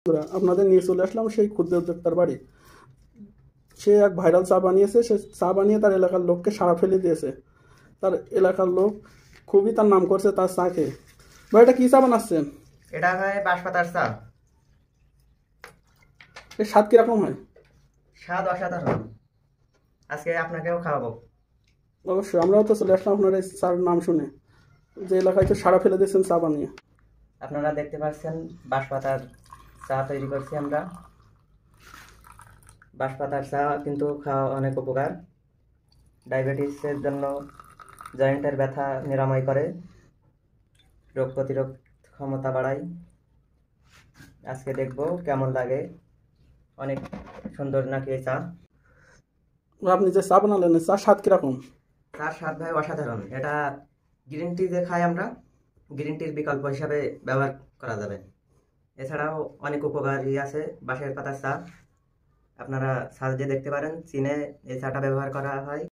বন্ধুরা, আপনাদের নিয়ে চলে আসলাম সেই ক্ষুদ্র উদ্যোক্তার বাড়ি। সে এক ভাইরাল চা বানিয়েছে। সে চা বানিয়ে তার এলাকার লোককে সাড়া ফেলে দিয়েছে। তার এলাকার লোক খুবই তার নাম করছে তার চা খেয়ে। ভাই, এটা কী চা বানাচ্ছেন? এটা হয় বাঁশপাতার চা। এর স্বাদ কীরকম হয়? স্বাদ অসাধারণ। আজকে আপনাকেও খাওয়াবো। অবশ্যই, আমরাও তো চলে আসলাম আপনার এই চার নাম শুনে, যে এলাকায় তো সাড়া ফেলে দিয়েছেন চা বানিয়ে। আপনারা দেখতে পাচ্ছেন বাঁশপাতার চা তৈরি করছি আমরা। বাঁশপাতার চা কিন্তু খাওয়া অনেক উপকার। ডায়াবেটিসের জন্য, জয়েন্টের ব্যথা নিরাময় করে, রোগ প্রতিরোধ ক্ষমতা বাড়ায়। আজকে দেখবো কেমন লাগে। অনেক সুন্দর নাকি এই চা। আপনি যে চা বানালেন, চার স্বাদ কীরকম? চার স্বাদ ভাই অসাধারণ। এটা গ্রিন টি যে খাই আমরা, গ্রিন টির বিকল্প হিসাবে ব্যবহার করা যাবে। এছাড়াও অনেক উপকারী আছে বাঁশের পাতার চা। আপনারা সার্চে দেখতে পারেন, চীনে এই চাটা ব্যবহার করা হয়।